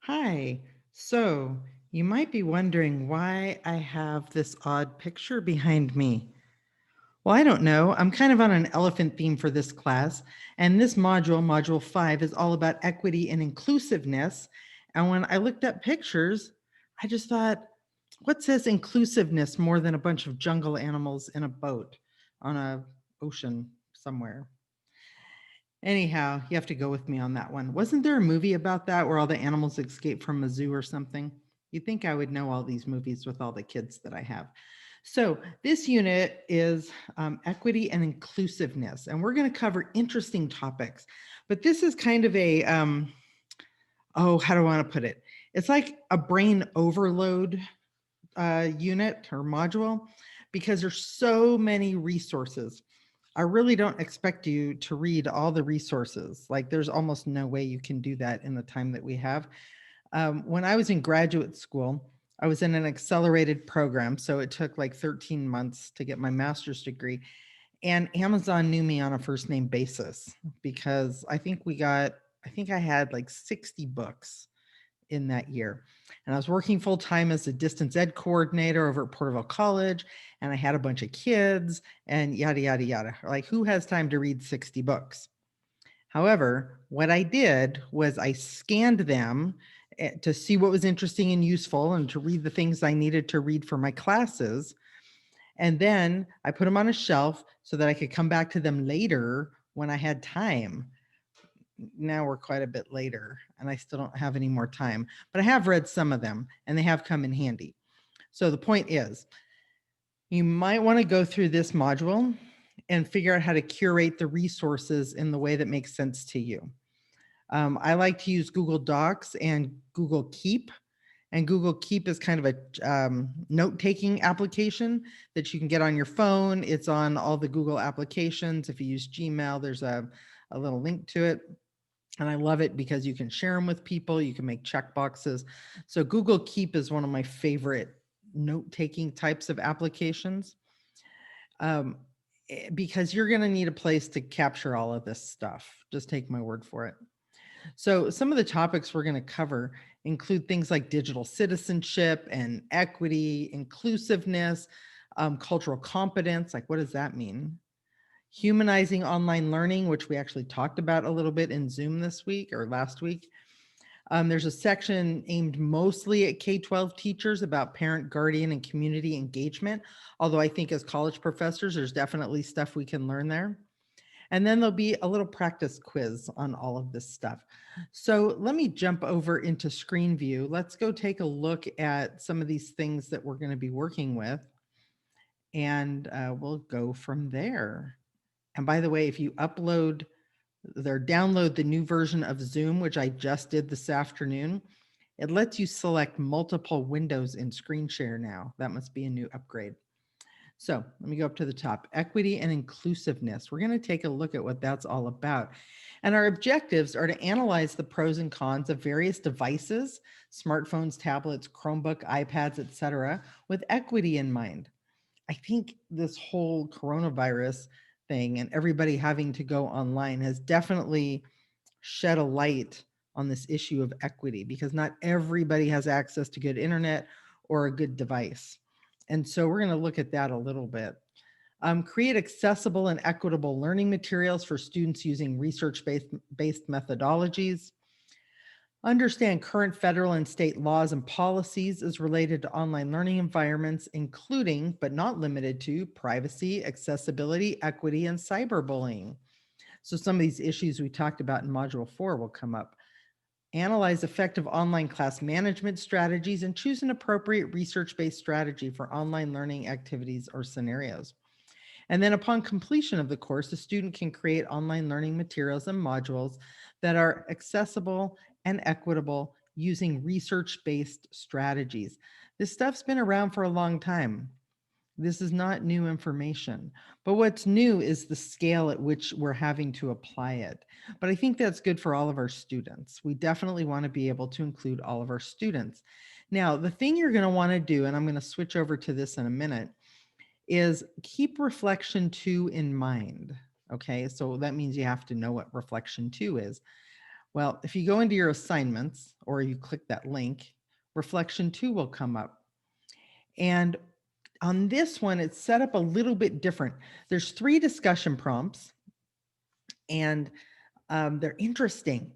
Hi. So, you might be wondering why I have this odd picture behind me. Well, I don't know. I'm kind of on an elephant theme for this class. And this module, Module 5, is all about equity and inclusiveness. And when I looked up pictures, I just thought, what says inclusiveness more than a bunch of jungle animals in a boat on a ocean somewhere? Anyhow, you have to go with me on that one. Wasn't there a movie about that where all the animals escape from a zoo or something? You'd think I would know all these movies with all the kids that I have. So, this unit is equity and inclusiveness, and we're going to cover interesting topics. But this is kind of a, how do I want to put it? It's like a brain overload unit or module because there's so many resources. I really don't expect you to read all the resources. Like, there's almost no way you can do that in the time that we have. When I was in graduate school, I was in an accelerated program. So it took like 13 months to get my master's degree. And Amazon knew me on a first name basis because I think I had like 60 books in that year. And I was working full time as a distance ed coordinator over at Porterville College. And I had a bunch of kids and yada, yada, yada. Like, who has time to read 60 books? However, what I did was I scanned them to see what was interesting and useful and to read the things I needed to read for my classes. And then I put them on a shelf so that I could come back to them later when I had time. Now we're quite a bit later and I still don't have any more time, but I have read some of them and they have come in handy. So the point is, you might want to go through this module and figure out how to curate the resources in the way that makes sense to you. I like to use Google Docs and Google Keep. And Google Keep is kind of a note taking application that you can get on your phone. It's on all the Google applications. If you use Gmail, there's a little link to it. And I love it because you can share them with people, you can make check boxes. So Google Keep is one of my favorite note taking types of applications um, because you're going to need a place to capture all of this stuff. Just take my word for it. So, some of the topics we're going to cover include things like digital citizenship and equity, inclusiveness, cultural competence. Like, what does that mean? Humanizing online learning, which we actually talked about a little bit in Zoom this week or last week. There's a section aimed mostly at K-12 teachers about parent, guardian, and community engagement. Although I think as college professors, there's definitely stuff we can learn there. And then there'll be a little practice quiz on all of this stuff. So let me jump over into screen view. Let's go take a look at some of these things that we're going to be working with. And we'll go from there. And by the way, if you upload or download the new version of Zoom, which I just did this afternoon, it lets you select multiple windows in screen share now. That must be a new upgrade. So let me go up to the top. Equity and inclusiveness. We're going to take a look at what that's all about. And our objectives are to analyze the pros and cons of various devices, smartphones, tablets, Chromebook, iPads, etc., with equity in mind. I think this whole coronavirus thing and everybody having to go online has definitely shed a light on this issue of equity because not everybody has access to good internet or a good device. And so we're going to look at that a little bit. Create accessible and equitable learning materials for students using research-based methodologies. Understand current federal and state laws and policies as related to online learning environments, including, but not limited to, privacy, accessibility, equity, and cyberbullying. So some of these issues we talked about in Module 4 will come up. Analyze effective online class management strategies and choose an appropriate research-based strategy for online learning activities or scenarios. And then upon completion of the course, the student can create online learning materials and modules that are accessible and equitable using research-based strategies. This stuff's been around for a long time. This is not new information, but what's new is the scale at which we're having to apply it. But I think that's good for all of our students. We definitely want to be able to include all of our students. Now, the thing you're going to want to do, and I'm going to switch over to this in a minute, is keep reflection 2 in mind. Okay, so that means you have to know what reflection 2 is. Well, if you go into your assignments or you click that link, reflection 2 will come up. And on this one, it's set up a little bit different. There's 3 discussion prompts, and they're interesting.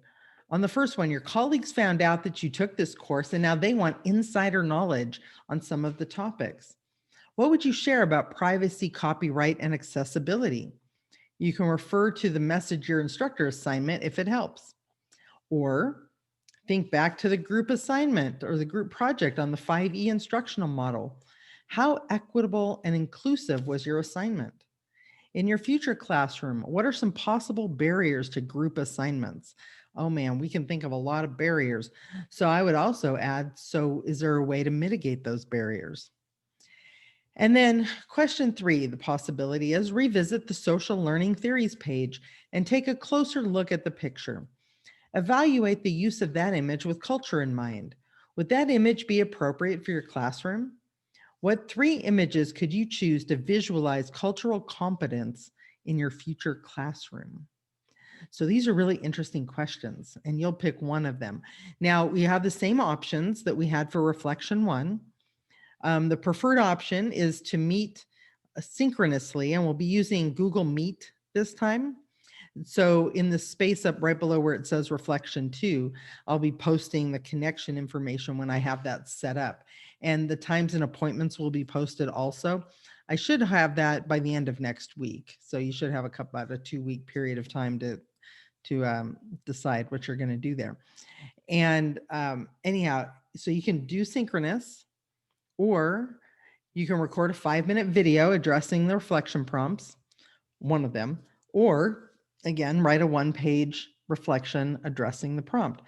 On the first one, your colleagues found out that you took this course and now they want insider knowledge on some of the topics. What would you share about privacy, copyright, and accessibility? You can refer to the message your instructor assignment if it helps. Or think back to the group assignment or the group project on the 5E instructional model. How equitable and inclusive was your assignment? In your future classroom, what are some possible barriers to group assignments? Oh man, we can think of a lot of barriers. So I would also add, so is there a way to mitigate those barriers? And then question 3, the possibility is revisit the social learning theories page and take a closer look at the picture. Evaluate the use of that image with culture in mind. Would that image be appropriate for your classroom? What 3 images could you choose to visualize cultural competence in your future classroom? So these are really interesting questions, and you'll pick one of them. Now, we have the same options that we had for reflection 1. The preferred option is to meet synchronously, and we'll be using Google Meet this time. So in the space up right below where it says reflection 2, I'll be posting the connection information when I have that set up. And the times and appointments will be posted also. I should have that by the end of next week. So you should have about a 2-week period of time to decide what you're going to do there. And anyhow, so you can do synchronous, or you can record a 5-minute video addressing the reflection prompts, one of them, or again, write a 1-page reflection addressing the prompt.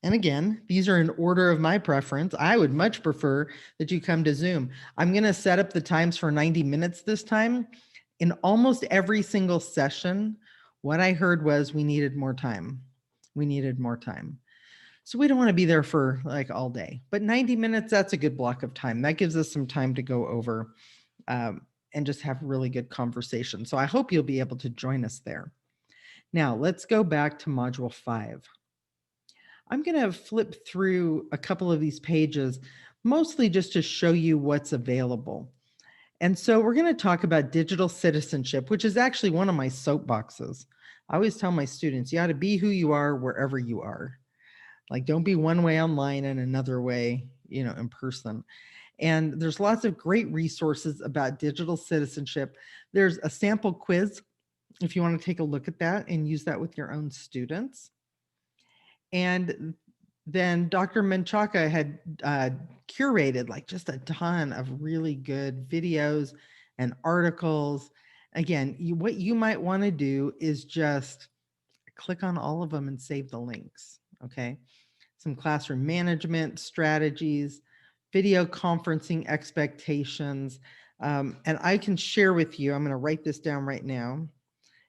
And again, these are in order of my preference. I would much prefer that you come to Zoom. I'm going to set up the times for 90 minutes this time. In almost every single session, what I heard was we needed more time. We needed more time. So we don't want to be there for like all day, but 90 minutes, that's a good block of time. That gives us some time to go over and just have really good conversation. So I hope you'll be able to join us there. Now let's go back to module 5. I'm going to flip through a couple of these pages, mostly just to show you what's available. And so we're going to talk about digital citizenship, which is actually one of my soapboxes. I always tell my students, you ought to be who you are wherever you are. Like, don't be one way online and another way, in person. And there's lots of great resources about digital citizenship. There's a sample quiz if you want to take a look at that and use that with your own students. And then Dr. Menchaca had curated like just a ton of really good videos and articles. Again, what you might want to do is just click on all of them and save the links, okay? Some classroom management strategies, video conferencing expectations. And I can share with you, I'm going to write this down right now,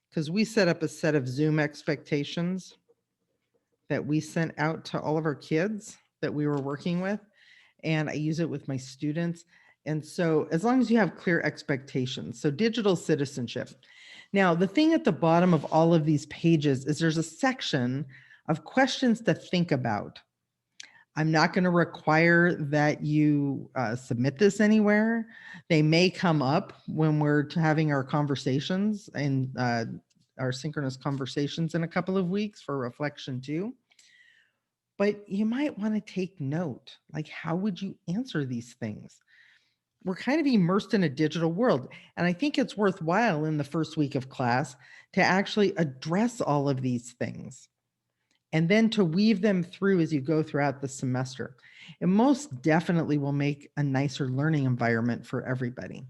because we set up a set of Zoom expectations that we sent out to all of our kids that we were working with, and I use it with my students. And so as long as you have clear expectations, so digital citizenship. Now, the thing at the bottom of all of these pages is there's a section of questions to think about. I'm not going to require that you submit this anywhere. They may come up when we're having our conversations and our synchronous conversations in a couple of weeks for reflection 2. But you might want to take note, like, how would you answer these things? We're kind of immersed in a digital world. And I think it's worthwhile in the first week of class to actually address all of these things and then to weave them through as you go throughout the semester. It most definitely will make a nicer learning environment for everybody.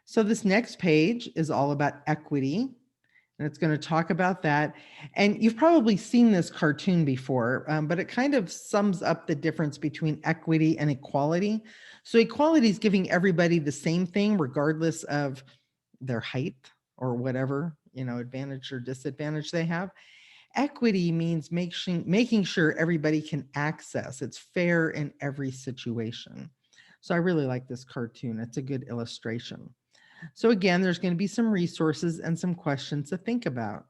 So this next page is all about equity, and it's going to talk about that. And you've probably seen this cartoon before, but it kind of sums up the difference between equity and equality. So equality is giving everybody the same thing, regardless of their height or whatever, advantage or disadvantage they have. Equity means making sure everybody can access. It's fair in every situation. So I really like this cartoon. It's a good illustration. So again, there's going to be some resources and some questions to think about.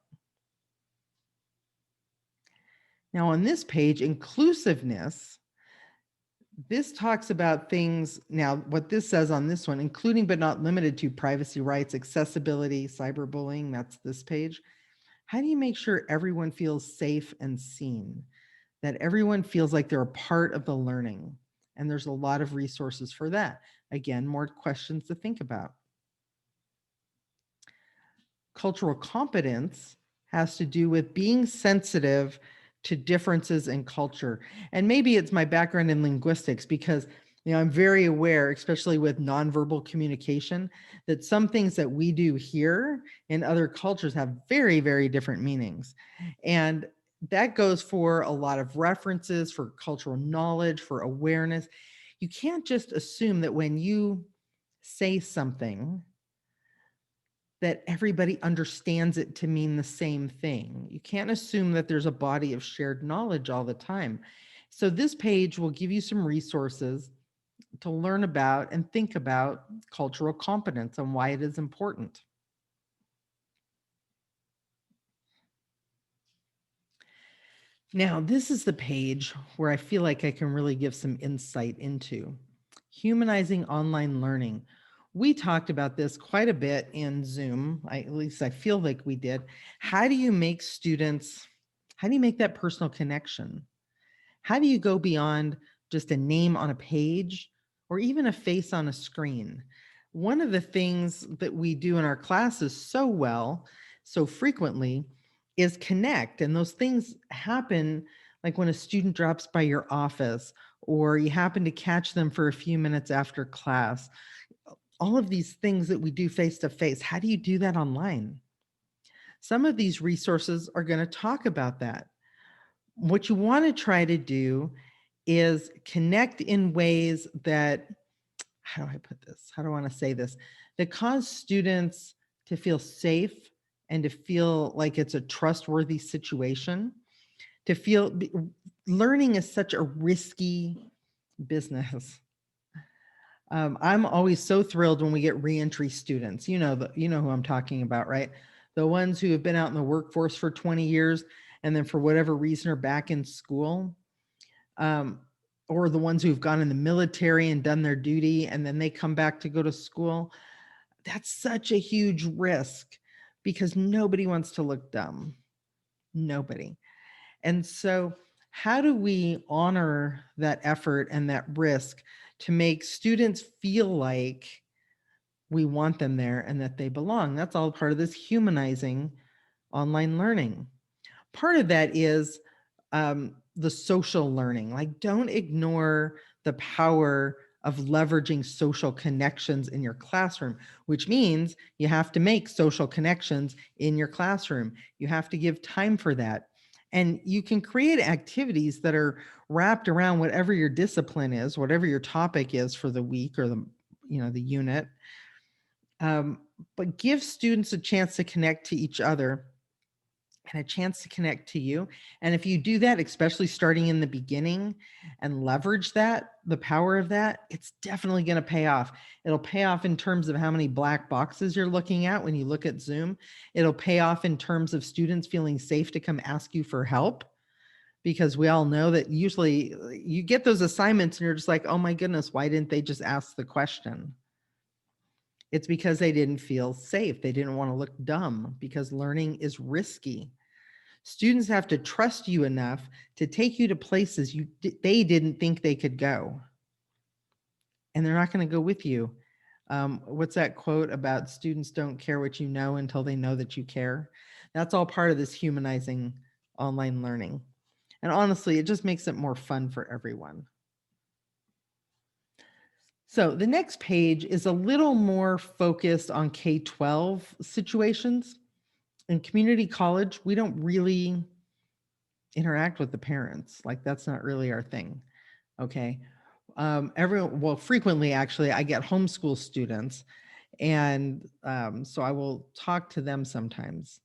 Now, on this page, inclusiveness, this talks about things. Now, what this says on this one, including but not limited to privacy rights, accessibility, cyberbullying, that's this page. How do you make sure everyone feels safe and seen? That everyone feels like they're a part of the learning. And there's a lot of resources for that. Again, more questions to think about. Cultural competence has to do with being sensitive to differences in culture. And maybe it's my background in linguistics because I'm very aware, especially with nonverbal communication, that some things that we do here in other cultures have very, very different meanings. And that goes for a lot of references, for cultural knowledge, for awareness. You can't just assume that when you say something, that everybody understands it to mean the same thing. You can't assume that there's a body of shared knowledge all the time. So this page will give you some resources to learn about and think about cultural competence and why it is important. Now, this is the page where I feel like I can really give some insight into humanizing online learning. We talked about this quite a bit in Zoom. At least I feel like we did. How do you make students, how do you make that personal connection? How do you go beyond just a name on a page or even a face on a screen? One of the things that we do in our classes so well, so frequently, is connect. And those things happen like when a student drops by your office or you happen to catch them for a few minutes after class. All of these things that we do face to face, how do you do that online? Some of these resources are going to talk about that. What you want to try to do is connect in ways that, how do I put this? How do I want to say this? That cause students to feel safe and to feel like it's a trustworthy situation, to feel learning is such a risky business. I'm always so thrilled when we get reentry students. You know who I'm talking about, right? The ones who have been out in the workforce for 20 years and then for whatever reason are back in school, um, or the ones who've gone in the military and done their duty and then they come back to go to school. That's such a huge risk because nobody wants to look dumb. Nobody. And so, how do we honor that effort and that risk to make students feel like we want them there and that they belong? That's all part of this humanizing online learning. Part of that is the social learning. Like, don't ignore the power of leveraging social connections in your classroom, which means you have to make social connections in your classroom. You have to give time for that. And you can create activities that are wrapped around whatever your discipline is, whatever your topic is for the week or the unit. Um, but give students a chance to connect to each other and a chance to connect to you. And if you do that, especially starting in the beginning and leverage that, the power of that, it's definitely going to pay off. It'll pay off in terms of how many black boxes you're looking at when you look at Zoom. It'll pay off in terms of students feeling safe to come ask you for help. Because we all know that usually you get those assignments and you're just like, oh my goodness, why didn't they just ask the question? It's because they didn't feel safe. They didn't want to look dumb because learning is risky. Students have to trust you enough to take you to places they didn't think they could go. And they're not going to go with you. What's that quote about students don't care what you know until they know that you care? That's all part of this humanizing online learning. And honestly, it just makes it more fun for everyone. So the next page is a little more focused on K-12 situations. In community college, we don't really interact with the parents. Like, that's not really our thing. Okay. Frequently, actually, I get homeschool students, and so I will talk to them sometimes.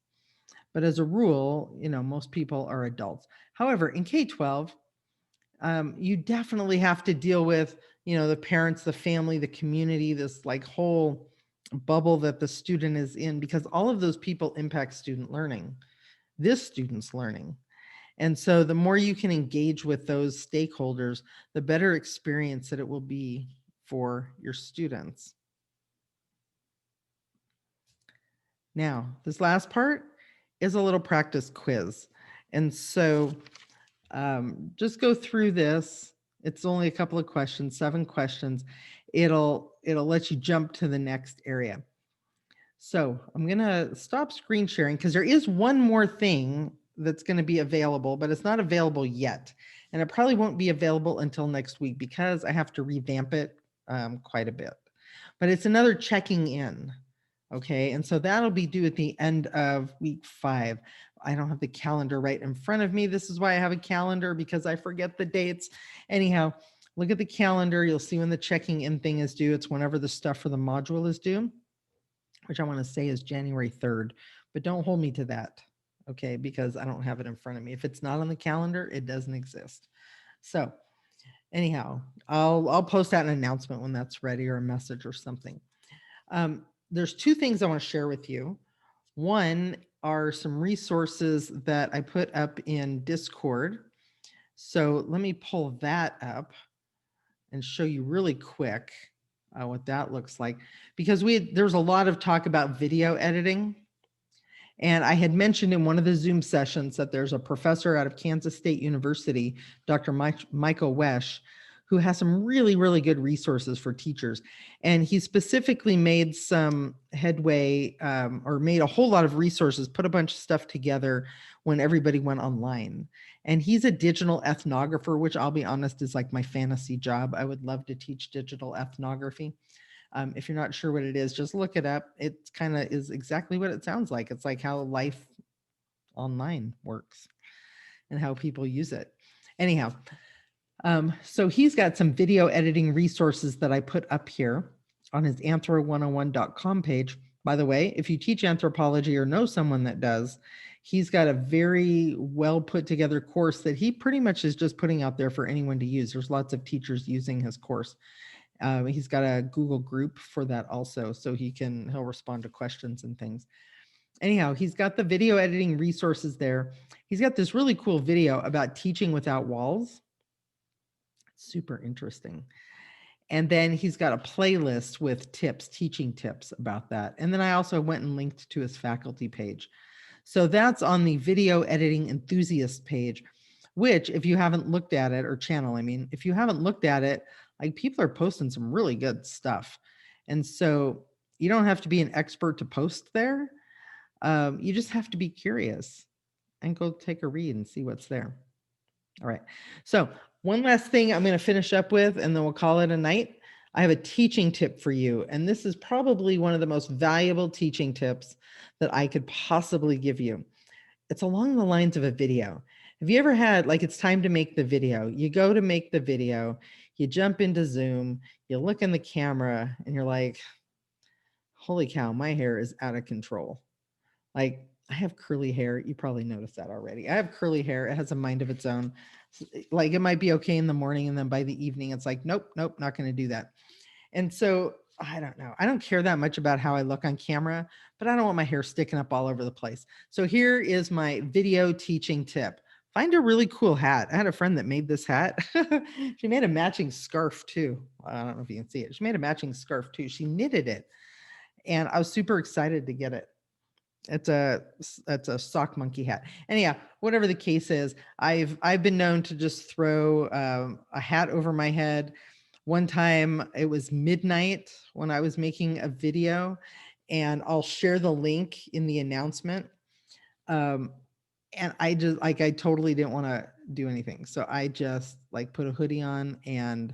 But as a rule, most people are adults. However, in K-12, you definitely have to deal with, the parents, the family, the community, this like whole bubble that the student is in, because all of those people impact student learning, this student's learning. And so the more you can engage with those stakeholders, the better experience that it will be for your students. Now, this last part is a little practice quiz. And so just go through this. It's only a couple of questions, 7 questions. It'll let you jump to the next area. So I'm going to stop screen sharing because there is one more thing that's going to be available, but it's not available yet. And it probably won't be available until next week because I have to revamp it quite a bit. But it's another checking in. Okay. And so that'll be due at the end of week 5. I don't have the calendar right in front of me. This is why I have a calendar, because I forget the dates. Anyhow, look at the calendar. You'll see when the checking in thing is due. It's whenever the stuff for the module is due, which I want to say is January 3rd, but don't hold me to that. Okay. Because I don't have it in front of me. If it's not on the calendar, it doesn't exist. So anyhow, I'll post out an announcement when that's ready, or a message or something. There's 2 things I want to share with you. One are some resources that I put up in Discord. So let me pull that up and show you really quick what that looks like, because there's a lot of talk about video editing. And I had mentioned in one of the Zoom sessions that there's a professor out of Kansas State University, Dr. Michael Wesch, who has some really, really good resources for teachers. And he specifically made some headway, or made a whole lot of resources, put a bunch of stuff together when everybody went online. And he's a digital ethnographer, which I'll be honest is like my fantasy job. I would love to teach digital ethnography. If you're not sure what it is, just look it up. It kind of is exactly what it sounds like. It's like how life online works and how people use it. Anyhow, so he's got some video editing resources that I put up here on his anthro101.com page. By the way, if you teach anthropology or know someone that does, he's got a very well put together course that he pretty much is just putting out there for anyone to use. There's lots of teachers using his course. He's got a Google group for that also, so he'll respond to questions and things. Anyhow, he's got the video editing resources there. He's got this really cool video about teaching without walls. Super interesting. And then he's got a playlist with tips, teaching tips about that. And then I also went and linked to his faculty page. So that's on the video editing enthusiast page, which if you haven't looked at it, or channel, I mean, if you haven't looked at it, like people are posting some really good stuff. And so you don't have to be an expert to post there. You just have to be curious and go take a read and see what's there. All right. So one last thing I'm going to finish up with, and then we'll call it a night. I have a teaching tip for you. And this is probably one of the most valuable teaching tips that I could possibly give you. It's along the lines of a video. Have you ever had, like, it's time to make the video. You go to make the video, you jump into Zoom, you look in the camera, and you're like, holy cow, my hair is out of control. Like, I have curly hair. You probably noticed that already. I have curly hair. It has a mind of its own. Like, it might be okay in the morning, and then by the evening, it's like, nope, not going to do that. And so I don't know. I don't care that much about how I look on camera, but I don't want my hair sticking up all over the place. So here is my video teaching tip. Find a really cool hat. I had a friend that made this hat. She made a matching scarf too. I don't know if you can see it. She made a matching scarf too. She knitted it, and I was super excited to get it. It's a sock monkey hat. Anyhow, whatever the case is, I've been known to just throw a hat over my head. One time it was midnight when I was making a video, and I'll share the link in the announcement. And I just, like, I totally didn't want to do anything. So I just like put a hoodie on and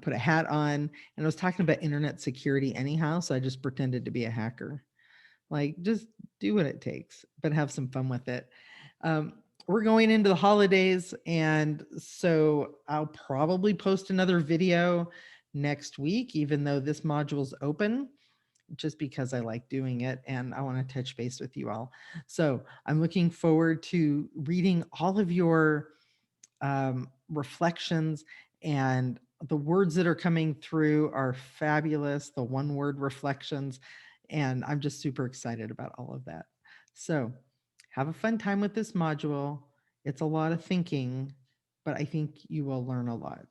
put a hat on, and I was talking about internet security anyhow. So I just pretended to be a hacker. Like, just do what it takes, but have some fun with it. We're going into the holidays, and so I'll probably post another video next week, even though this module is open, just because I like doing it and I want to touch base with you all. So I'm looking forward to reading all of your reflections, and the words that are coming through are fabulous, the one-word reflections, and I'm just super excited about all of that. So have a fun time with this module. It's a lot of thinking, but I think you will learn a lot.